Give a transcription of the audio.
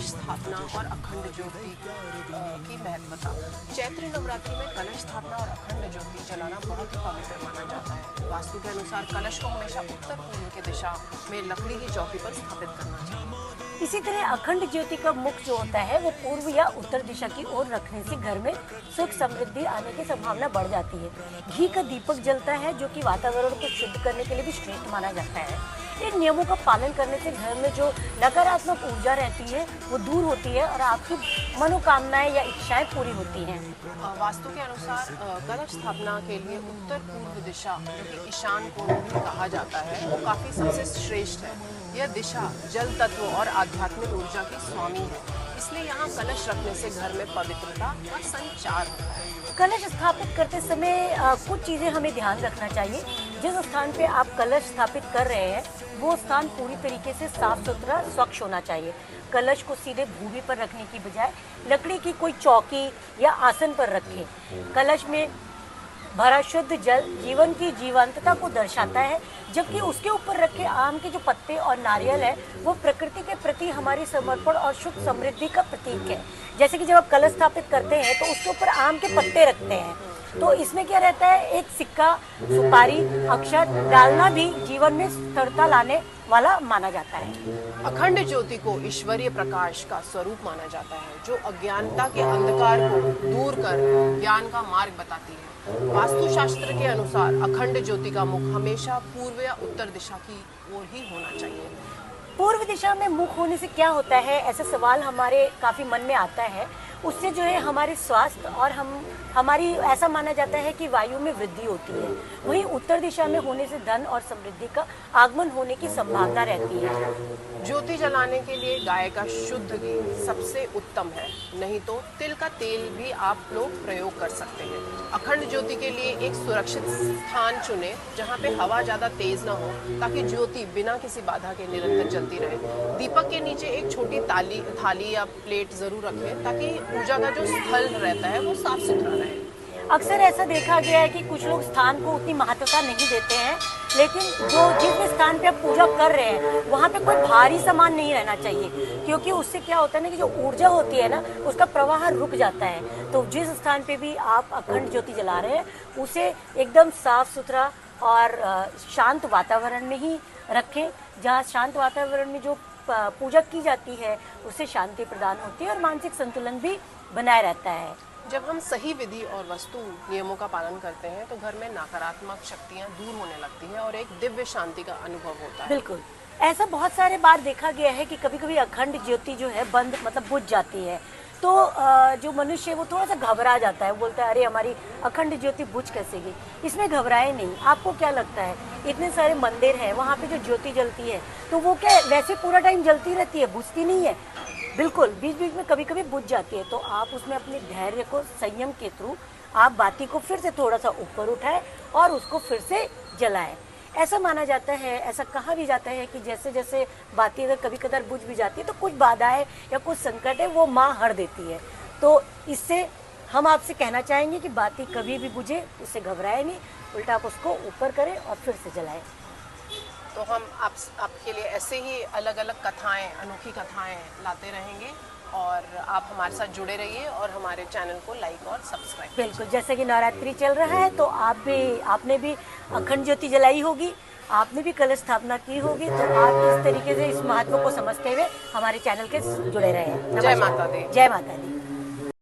कलश स्थापना और अखंड ज्योति की महत्वता। चैत्र नवरात्रि में कलश स्थापना और अखंड ज्योति जलाना बहुत ही पवित्र माना जाता है। वास्तु के अनुसार कलश को हमेशा उत्तर पूर्व की दिशा में लकड़ी की चौकी पर स्थापित करना चाहिए। इसी तरह अखंड ज्योति का मुख जो होता है वो पूर्व या उत्तर दिशा की ओर रखने से घर में सुख समृद्धि आने की संभावना बढ़ जाती है। घी का दीपक जलता है जो कि वातावरण को शुद्ध करने के लिए भी श्रेष्ठ माना जाता है। इन नियमों का पालन करने से घर में जो नकारात्मक ऊर्जा रहती है वो दूर होती है और आपकी मनोकामनाएं या इच्छाएं पूरी होती हैं। वास्तु के अनुसार कलश स्थापना के लिए उत्तर पूर्व दिशा जो कि ईशान कोण भी कहा जाता है वो काफी सबसे श्रेष्ठ है। यह दिशा जल तत्व और आध्यात्मिक ऊर्जा की स्वामी है, इसलिए यहाँ कलश रखने से घर में पवित्रता और संचार होता है। कलश स्थापित करते समय कुछ चीजें हमें ध्यान रखना चाहिए। जिस स्थान पे आप कलश स्थापित कर रहे हैं वो स्थान पूरी तरीके से साफ सुथरा स्वच्छ होना चाहिए। कलश को सीधे भूमि पर रखने की बजाय लकड़ी की कोई चौकी या आसन पर रखें। कलश में भरा शुद्ध जल जीवन की जीवंतता को दर्शाता है, जबकि उसके ऊपर रखे आम के जो पत्ते और नारियल है वो प्रकृति के प्रति हमारी समर्पण और सुख समृद्धि का प्रतीक है। जैसे कि जब आप कलश स्थापित करते हैं तो उसके ऊपर आम के पत्ते रखते हैं, तो इसमें क्या रहता है, एक सिक्का, सुपारी, अक्षत डालना भी जीवन में स्थिरता लाने वाला माना जाता है। अखंड ज्योति को ईश्वरीय प्रकाश का स्वरूप माना जाता है जो अज्ञानता के अंधकार को दूर कर ज्ञान का मार्ग बताती है। वास्तुशास्त्र के अनुसार अखंड ज्योति का मुख हमेशा पूर्व या उत्तर दिशा की ओर ही होना चाहिए। पूर्व दिशा में मुख होने से क्या होता है, ऐसा सवाल हमारे काफी मन में आता है। उससे जो है हमारे स्वास्थ्य और हमारी ऐसा माना जाता है कि वायु में वृद्धि होती है। वहीं उत्तर दिशा में होने से धन और समृद्धि का आगमन होने की संभावना रहती है। ज्योति जलाने के लिए गाय का शुद्ध घी सबसे उत्तम है, नहीं तो तिल का तेल भी आप लोग प्रयोग कर सकते हैं। अखंड ज्योति के लिए एक सुरक्षित स्थान चुने जहाँ पे हवा ज्यादा तेज ना हो, ताकि ज्योति बिना किसी बाधा के निरंतर जलती रहे। दीपक के नीचे एक छोटी थाली या प्लेट जरूर रखें ताकि पूजा का जो स्थल रहता है वो साफ सुथरा रहे। अक्सर ऐसा देखा गया है कि कुछ लोग स्थान को उतनी महत्वता नहीं देते हैं, लेकिन जिस भी स्थान पे आप पूजा कर रहे हैं वहाँ पे कोई भारी सामान नहीं रहना चाहिए, क्योंकि उससे क्या होता है ना कि जो ऊर्जा होती है ना उसका प्रवाह रुक जाता है। तो जिस स्थान पे भी आप अखंड ज्योति जला रहे हैं उसे एकदम साफ सुथरा और शांत वातावरण में ही रखें। जहाँ शांत वातावरण में जो पूजा की जाती है उससे शांति प्रदान होती है और मानसिक संतुलन भी बनाए रहता है। जब हम सही विधि और वस्तु नियमों का पालन करते हैं तो घर में नकारात्मक शक्तियां दूर होने लगती हैं और एक दिव्य शांति का अनुभव होता है। बिल्कुल, ऐसा बहुत सारे बार देखा गया है कि कभी कभी अखंड ज्योति जो है बंद मतलब बुझ जाती है, तो जो मनुष्य है वो थोड़ा सा घबरा जाता है, बोलता है अरे हमारी अखंड ज्योति बुझ कैसे गई। इसमें घबराए नहीं। आपको क्या लगता है, इतने सारे मंदिर हैं वहाँ पे जो ज्योति जलती है तो वो क्या वैसे पूरा टाइम जलती रहती है, बुझती नहीं है। बिल्कुल, बीच बीच में कभी कभी बुझ जाती है, तो आप उसमें अपने धैर्य को संयम के थ्रू आप बाती को फिर से थोड़ा सा ऊपर उठाएं और उसको फिर से जलाएं। ऐसा माना जाता है, ऐसा कहा भी जाता है कि जैसे जैसे बाती अगर कभी कदार बुझ भी जाती है तो कुछ बाधाएं या कुछ संकट है वो माँ हर देती है। तो इससे हम आपसे कहना चाहेंगे कि बाती कभी भी बुझे उससे घबराए नहीं, उल्टा आप उसको ऊपर करें और फिर से जलाएं। तो हम आपके लिए ऐसे ही अलग अलग कथाएं, अनोखी कथाएं लाते रहेंगे और आप हमारे साथ जुड़े रहिए और हमारे चैनल को लाइक और सब्सक्राइब। बिल्कुल, जैसे कि नवरात्रि चल रहा है तो आपने भी अखंड ज्योति जलाई होगी, आपने भी कलश स्थापना की होगी, तो आप इस तरीके से इस महत्व को समझते हुए हमारे चैनल के जुड़े रहे। जय माता दी। जय माता दी।